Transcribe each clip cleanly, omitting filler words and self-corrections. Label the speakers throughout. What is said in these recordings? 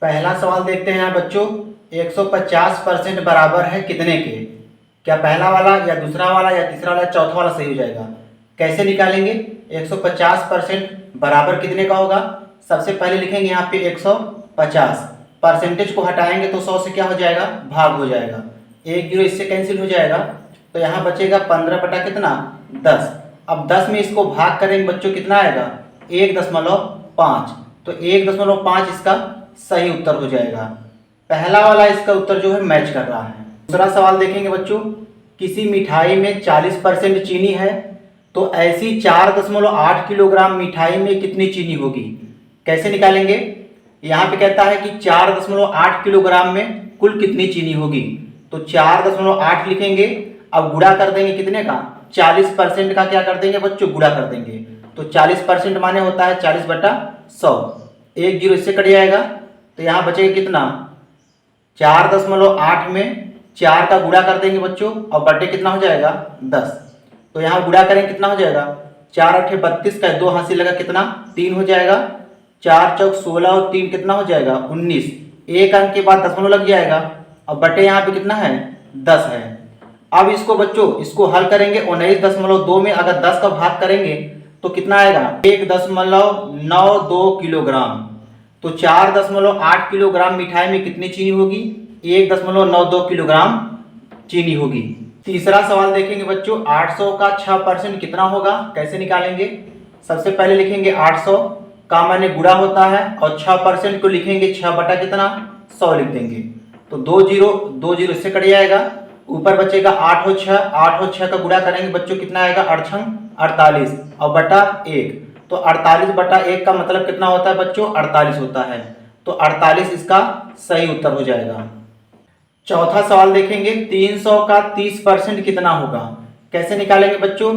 Speaker 1: पहला सवाल देखते हैं यहाँ बच्चों। 150% बराबर है कितने के? क्या पहला वाला या दूसरा वाला या तीसरा वाला चौथा वाला सही हो जाएगा? कैसे निकालेंगे? 150% बराबर कितने का होगा? सबसे पहले लिखेंगे यहाँ पे 150, परसेंटेज को हटाएंगे तो 100 से क्या हो जाएगा? भाग हो जाएगा। एक जीरो इससे कैंसिल हो जाएगा, तो यहाँ बचेगा 15 बटा कितना? 10। अब 10 में इसको भाग करेंगे बच्चों, कितना आएगा? 1.5। तो 1.5 इसका सही उत्तर हो जाएगा। पहला वाला इसका उत्तर जो है मैच कर रहा है। दूसरा सवाल देखेंगे बच्चों। किसी मिठाई में 40% चीनी है, तो ऐसी 4.8 किलोग्राम मिठाई में कितनी चीनी होगी? कैसे निकालेंगे? यहाँ पे कहता है कि 4.8 किलोग्राम में कुल कितनी चीनी होगी, तो 4.8 लिखेंगे। अब गुणा कर देंगे कितने का? 40% का क्या कर देंगे बच्चों? गुणा कर देंगे। तो 40% माने होता है 40/100। एक जीरो इससे कट जाएगा, तो यहाँ बचेगा कितना? 4.8 में 4 का गुणा कर देंगे बच्चों, और बटे कितना हो जाएगा? 10। तो यहाँ गुणा करेंगे कितना हो जाएगा? 4 8 32 का 2 हाथ से लगा कितना? 3 हो जाएगा। 4 चौक 16 और 3 कितना हो जाएगा? 19। एक अंक के बाद दशमलव लग जाएगा, और बटे यहाँ पे कितना है? 10 है। अब इसको बच्चों इसको हल करेंगे। 19.2 में अगर 10 का भाग करेंगे तो कितना आएगा? 1.92 किलोग्राम। तो 4.8 किलोग्राम मिठाई में कितनी चीनी होगी? 1.92 किलोग्राम चीनी होगी। तीसरा सवाल देखेंगे बच्चों। 800 का 6% कितना होगा? कैसे निकालेंगे? सबसे पहले लिखेंगे 800 का माने गुणा होता है, और 6% को लिखेंगे 6 बटा कितना? 100 लिख देंगे। तो 2 जीरो इससे कट जाएगा। ऊपर बचेगा 8 और 6। 8 और 6 का गुणा करेंगे बच्चों, कितना आएगा? 8 48 और बटा 1। तो 48 बटा 1 का मतलब कितना होता है बच्चों? 48 होता है। तो 48 इसका सही उत्तर हो जाएगा। चौथा सवाल देखेंगे। 300 का 30% कितना होगा? कैसे निकालेंगे बच्चों?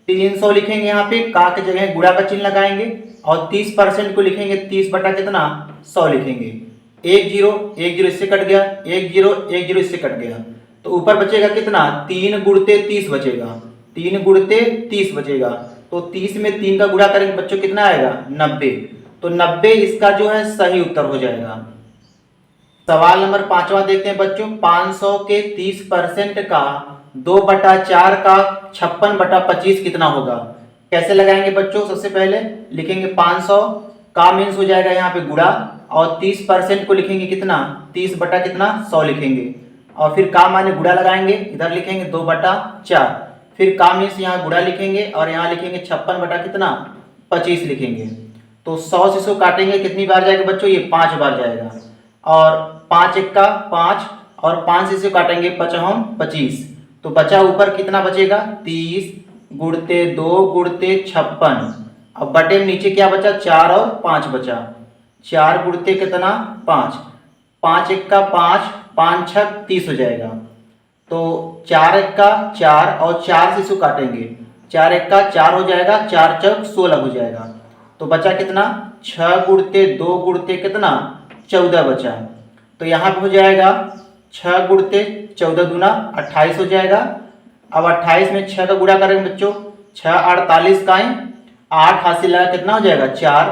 Speaker 1: 300 लिखेंगे, यहाँ पे का के जगह गुणा का चिन्ह लगाएंगे, और 30% को लिखेंगे 30 बटा कितना? 100 लिखेंगे। एक जीरो इससे कट गया, एक जीरो इससे कट गया। तो ऊपर बचेगा कितना? 3 गुणते 30 बचेगा। 3 गुणते 30 बचेगा। तो 30 में 3 का गुणा करेंगे बच्चों, कितना आएगा? 90। तो 90 इसका जो है सही उत्तर हो जाएगा। सवाल नंबर 5वां देखते हैं बच्चों। 500 के 30% का 2/4 का 56/25 कितना होगा? कैसे लगाएंगे बच्चों? सबसे पहले लिखेंगे 500 का मीन्स हो जाएगा यहाँ पे गुणा, और 30% को लिखेंगे कितना? 30 बटा कितना? 100 लिखेंगे, और फिर का माने गुणा लगाएंगे, इधर लिखेंगे 2/4। फिर का मीन्स यहाँ गुणा लिखेंगे, और यहाँ लिखेंगे 56 बटा कितना? 25 लिखेंगे। तो 100 से 100 काटेंगे, कितनी बार जाएगा बच्चों? ये 5 बार जाएगा। और 5 एक्का 5, और 5 से 100 काटेंगे 5 25। तो बचा ऊपर कितना बचेगा? 30 गुणते 2 गुणते 56। अब बटे में नीचे क्या बचा? 4 और 5 बचा। 4 गुणते कितना? 5। 5 एक्का 5, 5 छक 30 हो जाएगा। तो 4 एक्का 4, और 4 से 100 काटेंगे, 4 एक्का 4 हो जाएगा, 4 चौक 16 हो जाएगा। तो बचा कितना? 6 गुणते 2 गुणते कितना? 14 बचा। तो यहाँ पे हो जाएगा 6 गुणते 14 दूना 28 हो जाएगा। अब 28 में 6 का गुणा करेंगे बच्चों, 6 48 का 8 हासिल लगा, कितना हो जाएगा? 4।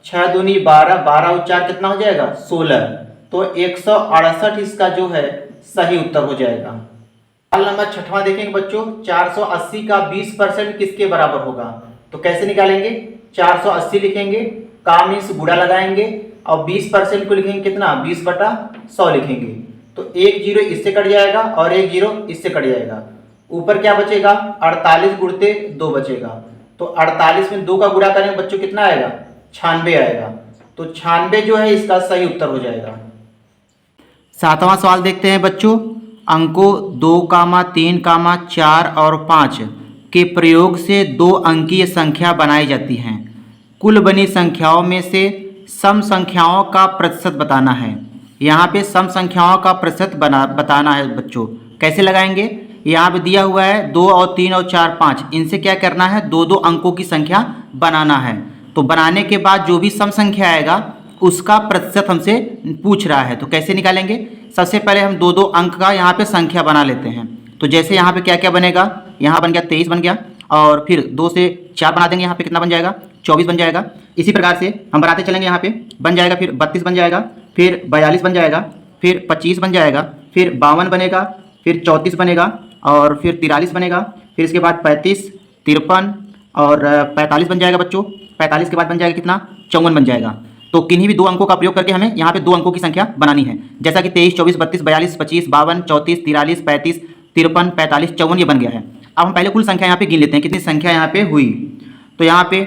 Speaker 1: 6 दूनी 12, 12 और 4 कितना हो जाएगा? 16। तो 168 इसका जो है सही उत्तर हो जाएगा। सवाल नंबर 6वां देखेंगे बच्चों। 480 का 20% किसके बराबर होगा? तो कैसे निकालेंगे? 480 लिखेंगे, का मीन्स गुणा लगाएंगे, और 20% को लिखेंगे कितना? 20/100 लिखेंगे। तो एक जीरो इससे कट जाएगा, और एक जीरो इससे कट जाएगा। ऊपर क्या बचेगा? 48 गुणते 2 बचेगा। तो 48 में 2 का गुणा करेंगे बच्चों, कितना आएगा? 96 आएगा। तो 96 जो है इसका सही उत्तर हो जाएगा। 7वां सवाल देखते हैं बच्चों। अंकों 2, 3, 4 और 5 के प्रयोग से 2 अंकीय संख्या बनाई जाती हैं। कुल बनी संख्याओं में से सम संख्याओं का प्रतिशत बताना है। यहाँ पे सम संख्याओं का प्रतिशत बताना है बच्चों। कैसे लगाएंगे? यहाँ पे दिया हुआ है 2 और 3 और 4 5, इनसे क्या करना है? 2 अंकों की संख्या बनाना है। तो बनाने के बाद जो भी सम संख्या आएगा उसका प्रतिशत हमसे पूछ रहा है। तो कैसे निकालेंगे? सबसे पहले हम 2 अंक का यहाँ पे संख्या बना लेते हैं। तो जैसे यहाँ पे क्या क्या बनेगा? यहाँ बन गया 23 बन गया, और फिर 2 से 4 बना देंगे, यहाँ पे कितना बन जाएगा? 24 बन जाएगा। इसी प्रकार से हम बनाते चलेंगे, यहाँ पे बन जाएगा, फिर 32 बन जाएगा, फिर 42 बन जाएगा, फिर 25 बन जाएगा, फिर 52 बनेगा, फिर 34 बनेगा और फिर 43 बनेगा, फिर इसके बाद 35, 53 और 45 बन जाएगा बच्चों। 45 के बाद बन जाएगा कितना, 54 बन जाएगा। तो किन्हीं भी दो अंकों का प्रयोग करके हमें यहाँ पे दो अंकों की संख्या बनानी है, जैसा कि 23, 24, 32, 42, 25, 52, 34, 43, 35, 53, 45, 54 ये बन गया है। अब हम पहले कुल संख्या यहाँ पे गिन लेते हैं, कितनी संख्या यहाँ पे हुई। तो यहाँ पे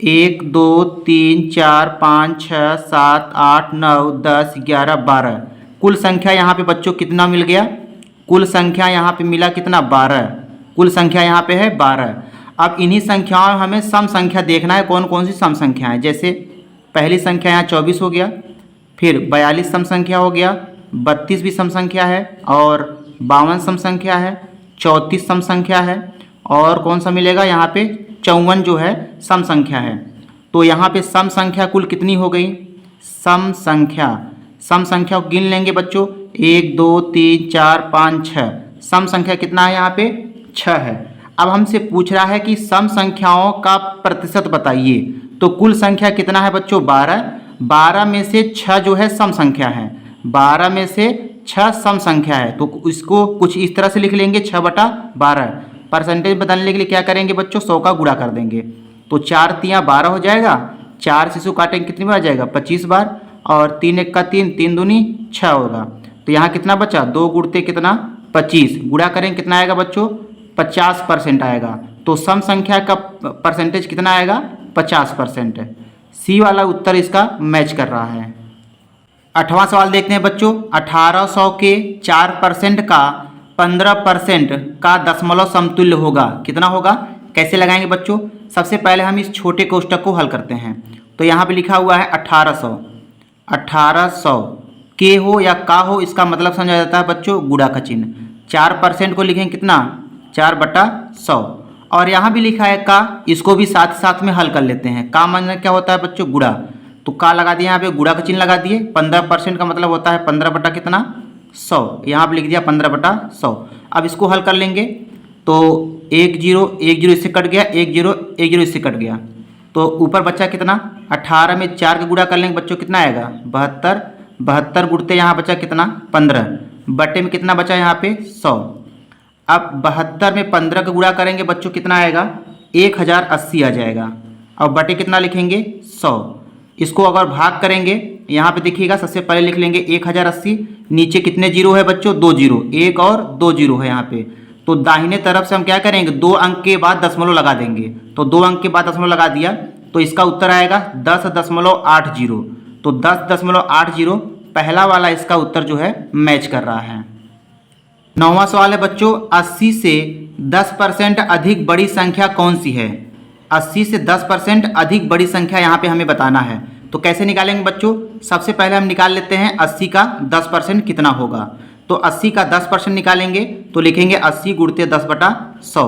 Speaker 1: 1, 2, 3, 4, 5, 6, 7, 8, 9, 10, 11, 12 कुल संख्या यहाँ पे बच्चों कितना मिल गया, कुल संख्या यहाँ पे मिला कितना, 12। कुल संख्या यहाँ पे है 12। अब इन्हीं संख्याओं में हमें सम संख्या देखना है, कौन कौन सी सम संख्या है। जैसे पहली संख्या यहाँ 24 हो गया, फिर 42 सम संख्या हो गया, 32 भी सम संख्या है और 52 सम संख्या है, 34 सम संख्या है और कौन सा मिलेगा यहाँ पे 54 जो है सम संख्या है। तो यहाँ पे सम संख्या कुल कितनी हो गई, सम संख्या को गिन लेंगे बच्चों, 1, 2, 3, 4, 5, 6 सम संख्या कितना है यहाँ पे 6 है। अब हमसे पूछ रहा है कि सम संख्याओं का प्रतिशत बताइए। तो कुल संख्या कितना है बच्चों 12, 12 में से 6 जो है सम संख्या है, 12 में से 6 सम संख्या है। तो इसको कुछ इस तरह से लिख लेंगे 6/12। परसेंटेज बदलने के लिए क्या करेंगे बच्चों, 100 का गुणा कर देंगे। तो 4 तियाँ 12 हो जाएगा, 4 से इसको काटेंगे कितनी बार आ जाएगा 25 बार और 3 1 का 3, 3 दूनी 6 होगा। तो यहाँ कितना बचा, 2 गुणते कितना 25, गुणा करेंगे कितना आएगा बच्चों 50% आएगा। तो सम संख्या का परसेंटेज कितना आएगा 50%। सी वाला उत्तर इसका मैच कर रहा है। 8वां सवाल देखते हैं बच्चों। 1800 के 4% का 15% का दशमलव समतुल्य होगा, कितना होगा, कैसे लगाएंगे बच्चों। सबसे पहले हम इस छोटे कोष्टक को हल करते हैं। तो यहाँ पे लिखा हुआ है 1800 के हो या का हो, इसका मतलब समझा जाता है बच्चों गुणा का चिन्ह। 4% को लिखेंगे कितना 4/100 और यहाँ भी लिखा है का, इसको भी साथ साथ में हल कर लेते हैं। का मतलब क्या होता है बच्चों गुणा, तो का लगा दिया यहाँ पे, गुणा का चिन्ह लगा दिए। 15% का मतलब होता है 15/100, यहाँ पे लिख दिया 15/100। अब इसको हल कर लेंगे तो 1 0 1 0 इससे कट गया, 1 0 1 0 इससे कट गया। तो ऊपर बच्चा कितना, 18 में 4 का गुणा कर लेंगे बच्चों कितना आएगा 72, 72 गुणते यहाँ बचा कितना 15, बटे में कितना बचा यहाँ पे 100। अब 72 में 15 का गुणा करेंगे बच्चों कितना आएगा 1080 आ जाएगा और बटे कितना लिखेंगे 100। इसको अगर भाग करेंगे यहाँ पे देखिएगा, सबसे पहले लिख लेंगे 1080, नीचे कितने जीरो है बच्चों 2 जीरो, 1 और 2 जीरो है यहाँ पे। तो दाहिने तरफ से हम क्या करेंगे 2 अंक के बाद दशमलव लगा देंगे। तो 2 अंक के बाद दशमलव लगा दिया तो इसका उत्तर आएगा 10.80। तो 10.80 पहला वाला इसका उत्तर जो है मैच कर रहा है। 9वां सवाल है बच्चों। 80 से 10% अधिक बड़ी संख्या कौन सी है। 80 से 10% अधिक बड़ी संख्या यहाँ पे हमें बताना है। तो कैसे निकालेंगे बच्चों, सबसे पहले हम निकाल लेते हैं 80 का 10% कितना होगा। तो 80 का 10% निकालेंगे तो लिखेंगे 80 गुणते 10/100।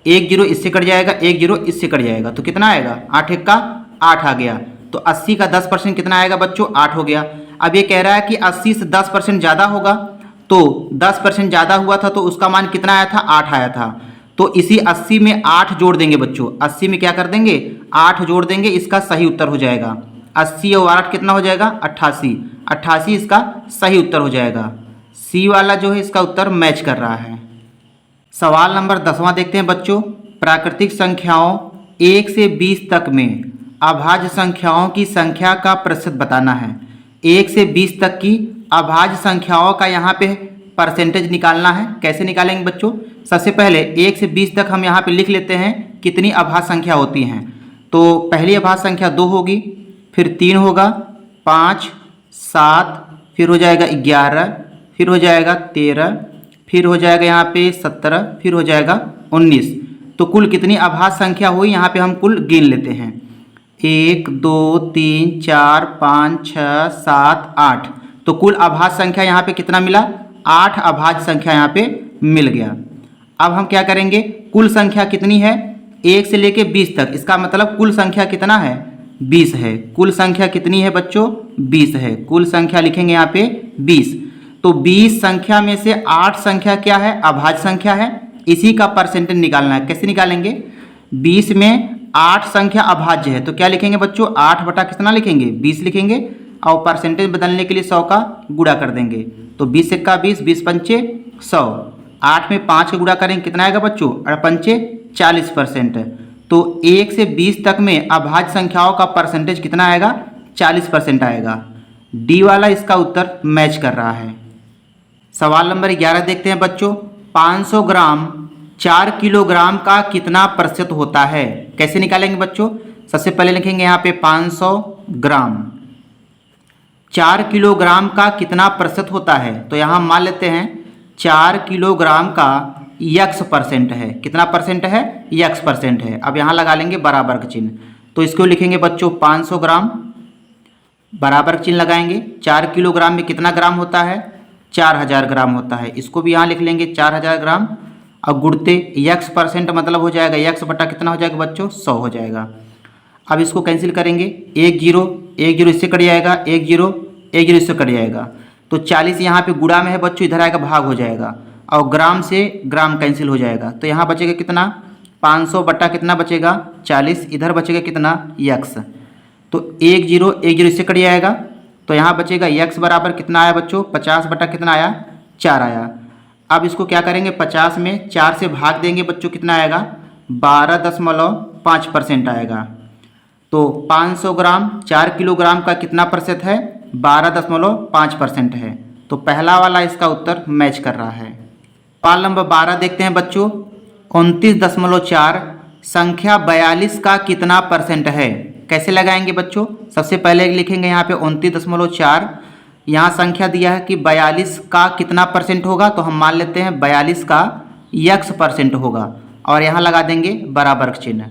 Speaker 1: 1 0 इससे कट जाएगा, 1 0 इससे कट जाएगा, तो कितना आएगा 8 1 का 8 आ गया। तो 80 का 10% कितना आएगा बच्चों 8 हो गया। अब ये कह रहा है कि 80 से 10% ज़्यादा होगा, तो 10% ज़्यादा हुआ था तो उसका मान कितना आया था 8 आया था। तो इसी 80 में 8 जोड़ देंगे बच्चों, 80 में क्या कर देंगे 8 जोड़ देंगे, इसका सही उत्तर हो जाएगा 80 और 8 कितना हो जाएगा 88, 88 इसका सही उत्तर हो जाएगा। सी वाला जो है इसका उत्तर मैच कर रहा है। सवाल नंबर 10वां देखते हैं बच्चों। प्राकृतिक संख्याओं 1 से 20 तक में अभाज्य संख्याओं की संख्या का प्रतिशत बताना है। 1 से 20 तक की अभाज्य संख्याओं का यहाँ पे परसेंटेज निकालना है। कैसे निकालेंगे बच्चों, सबसे पहले 1 से 20 तक हम यहाँ पे लिख लेते हैं कितनी अभाज्य संख्या होती हैं। तो पहली अभाज्य संख्या 2 होगी, फिर 3 होगा, 5, 7, फिर हो जाएगा 11, फिर हो जाएगा 13, फिर हो जाएगा यहाँ पे 17, फिर हो जाएगा 19। तो कुल कितनी अभाज्य संख्या हुई यहाँ पे हम कुल गिन लेते हैं। 1 2 3 4 5 6 7 8। तो कुल अभाज्य संख्या यहाँ पे कितना मिला 8 अभाज्य संख्या यहाँ पे मिल गया। अब हम क्या करेंगे, कुल संख्या कितनी है 1 से लेके 20 तक, इसका मतलब कुल संख्या कितना है 20 है। कुल संख्या कितनी है बच्चों 20 है। कुल संख्या लिखेंगे यहाँ पे 20। तो 20 संख्या में से 8 संख्या क्या है अभाज्य संख्या है, इसी का परसेंटेज निकालना है। कैसे निकालेंगे, 20 में 8 संख्या अभाज्य है तो क्या लिखेंगे बच्चों 8 बटा कितना लिखेंगे 20 लिखेंगे और परसेंटेज बदलने के लिए 100 का गुणा कर देंगे। तो 20 एक्का 20, 20 पंचे 100, 8 में 5 का गुणा करेंगे कितना आएगा बच्चों, 8 पंचे 40%। तो 1 से 20 तक में अभाज्य संख्याओं का परसेंटेज कितना आएगा, 40% आएगा। डी वाला इसका उत्तर मैच कर रहा है। सवाल नंबर 11 देखते हैं बच्चों। 500 ग्राम 4 किलोग्राम का कितना प्रतिशत होता है, कैसे निकालेंगे बच्चों। सबसे पहले लिखेंगे यहाँ पे 500 ग्राम 4 किलोग्राम का कितना प्रतिशत होता है। तो यहाँ मान लेते हैं 4 किलोग्राम का x% है, कितना परसेंट है, x% है। अब यहाँ लगा लेंगे बराबर का चिन्ह। तो इसको लिखेंगे बच्चों 500 ग्राम, बराबर चिन्ह लगाएंगे। 4 किलोग्राम में कितना ग्राम होता है, 4000 ग्राम होता है। इसको भी यहाँ लिख लेंगे 4000 ग्राम। अब गुणते x% मतलब हो जाएगा x बटा कितना हो जाएगा बच्चों, 100 हो जाएगा। अब इसको कैंसिल करेंगे, 1 0 1 0 इससे कट जाएगा, 1 0 1 0 इससे कट जाएगा। तो 40 यहाँ पे गुणा में है बच्चों, इधर आएगा भाग हो जाएगा, और ग्राम से ग्राम कैंसिल हो जाएगा। तो यहाँ बचेगा कितना, 500 बटा कितना बचेगा 40, इधर बचेगा कितना x। तो 1 0 1 0 इससे कट जाएगा। तो यहाँ बचेगा x बराबर कितना आया बच्चों, 50 बटा कितना आया, 4 आया। अब इसको क्या करेंगे, 50 में 4 से भाग देंगे बच्चों, कितना आएगा 12.5% आएगा। तो 500 ग्राम 4 किलोग्राम का कितना प्रतिशत है, 12.5% है। तो पहला वाला इसका उत्तर मैच कर रहा है। सवाल नंबर 12 देखते हैं बच्चों। 29.4 संख्या 42 का कितना परसेंट है, कैसे लगाएंगे बच्चों। सबसे पहले लिखेंगे यहाँ पे 29.4, यहाँ संख्या दिया है कि 42 का कितना परसेंट होगा, तो हम मान लेते हैं 42 का x% होगा, और यहाँ लगा देंगे बराबर चिन्ह।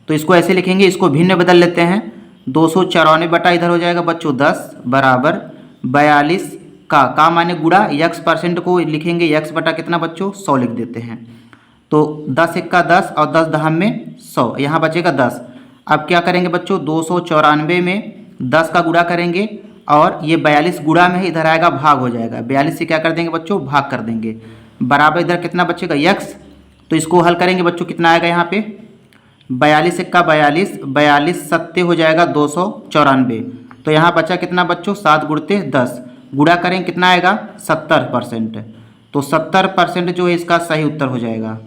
Speaker 1: तो इसको ऐसे लिखेंगे, इसको भिन्न बदल लेते हैं। 294 बटा इधर हो जाएगा बच्चों 10 बराबर 42 का माने गुणा x% को लिखेंगे x बटा कितना बच्चों, 100 लिख देते हैं। तो 10 एक्का 10 और 10 दहम में 100, यहाँ बचेगा 10। अब क्या करेंगे बच्चों, 294 में 10 का गुणा करेंगे, और ये 42 गुणा में है, इधर आएगा भाग हो जाएगा। 42 से क्या कर देंगे बच्चों, भाग कर देंगे, बराबर इधर कितना बचेगा x। तो इसको हल करेंगे बच्चों, कितना आएगा यहाँ पे 42 एक्का 42, 42 सत्ते हो जाएगा 294। तो यहाँ बचा कितना बच्चों, 7 गुणते 10, गुणा करेंगे कितना आएगा 70%। तो 70% जो है इसका सही उत्तर हो जाएगा।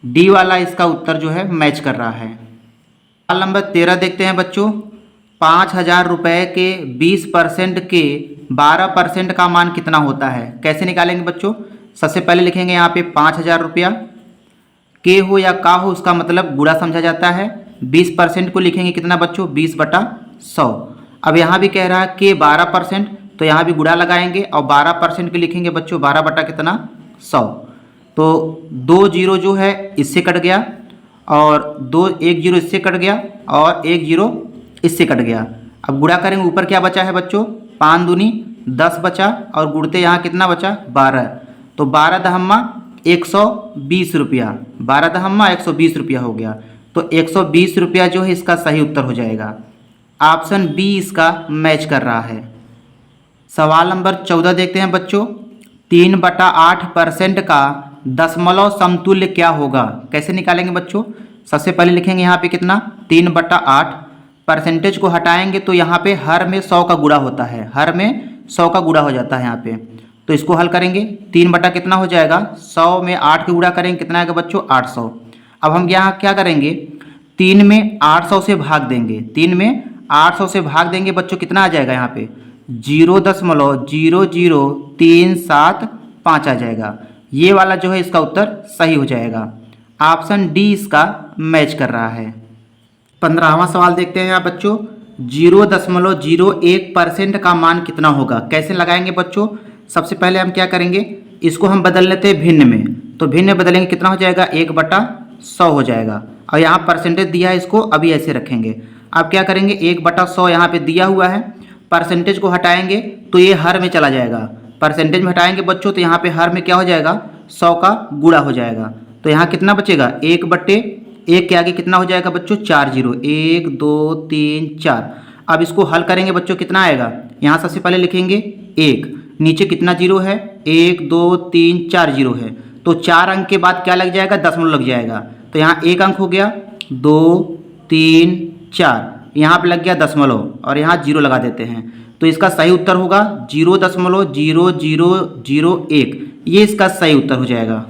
Speaker 1: डी वाला इसका उत्तर जो है मैच कर रहा है। सवाल नंबर 13 देखते हैं बच्चों। 5000 रुपये के 20% के 12% का मान कितना होता है, कैसे निकालेंगे बच्चों। सबसे पहले लिखेंगे यहाँ पे 5000 रुपया, के हो या का हो उसका मतलब गुणा समझा जाता है। 20% को लिखेंगे कितना बच्चों, 20 बटा 100। अब यहाँ भी कह रहा है के 12%, तो यहाँ भी गुणा लगाएंगे, और 12% के लिखेंगे बच्चों 12 बटा कितना 100। तो 2 0 जो है इससे कट गया, और 1 0 इससे कट गया, और 1 0 इससे कट गया। अब गुणा करेंगे, ऊपर क्या बचा है बच्चों, 5 दूनी 10 बचा, और गुणते यहाँ कितना बचा 12। तो 12 दहम्मा 120 रुपया, 12 दहम्मा 120 रुपया हो गया। तो 120 रुपया जो है इसका सही उत्तर हो जाएगा। ऑप्शन बी इसका मैच कर रहा है। सवाल नंबर 14 देखते हैं बच्चों। 3/8% का दशमलव समतुल्य क्या होगा, कैसे निकालेंगे बच्चों। सबसे पहले लिखेंगे यहाँ पे कितना 3/8, परसेंटेज को हटाएंगे तो यहाँ पे हर में 100 का गुणा होता है, हर में 100 का गुणा हो जाता है यहाँ पे। तो इसको हल करेंगे, 3 बटा कितना हो जाएगा 100 में 8 के गुणा करेंगे कितना आएगा बच्चों 800। अब हम यहाँ क्या करेंगे, 3 में 800 से भाग देंगे, 3 में 800 से भाग देंगे बच्चों, कितना आ जाएगा यहाँ पे 0.00375 आ जाएगा। ये वाला जो है इसका उत्तर सही हो जाएगा। ऑप्शन डी इसका मैच कर रहा है। 15वां सवाल देखते हैं यहाँ बच्चों। 0.01% का मान कितना होगा, कैसे लगाएंगे बच्चों। सबसे पहले हम क्या करेंगे, इसको हम बदल लेते हैं भिन्न में। तो भिन्न में बदलेंगे कितना हो जाएगा 1/100 हो जाएगा, और यहाँ परसेंटेज दिया है, इसको अभी ऐसे रखेंगे। अब क्या करेंगे 1/100 यहाँ पे दिया हुआ है, परसेंटेज को हटाएंगे तो ये हर में चला जाएगा। परसेंटेज में हटाएंगे बच्चों तो यहाँ पे हर में क्या हो जाएगा 100 का गुणा हो जाएगा। तो यहाँ कितना बचेगा 1/1 के आगे कितना हो जाएगा बच्चों 4 0, 1 2 3 4। अब इसको हल करेंगे बच्चों, कितना आएगा, यहाँ सबसे पहले लिखेंगे 1, नीचे कितना 0 है 1 2 3 4 0 है। तो 4 अंक के बाद क्या लग जाएगा, दशमलव लग जाएगा। तो यहाँ 1 अंक हो गया, 2 3 4, यहाँ पे लग गया दशमलव, और यहाँ 0 लगा देते हैं। तो इसका सही उत्तर होगा 0.0001। ये इसका सही उत्तर हो जाएगा।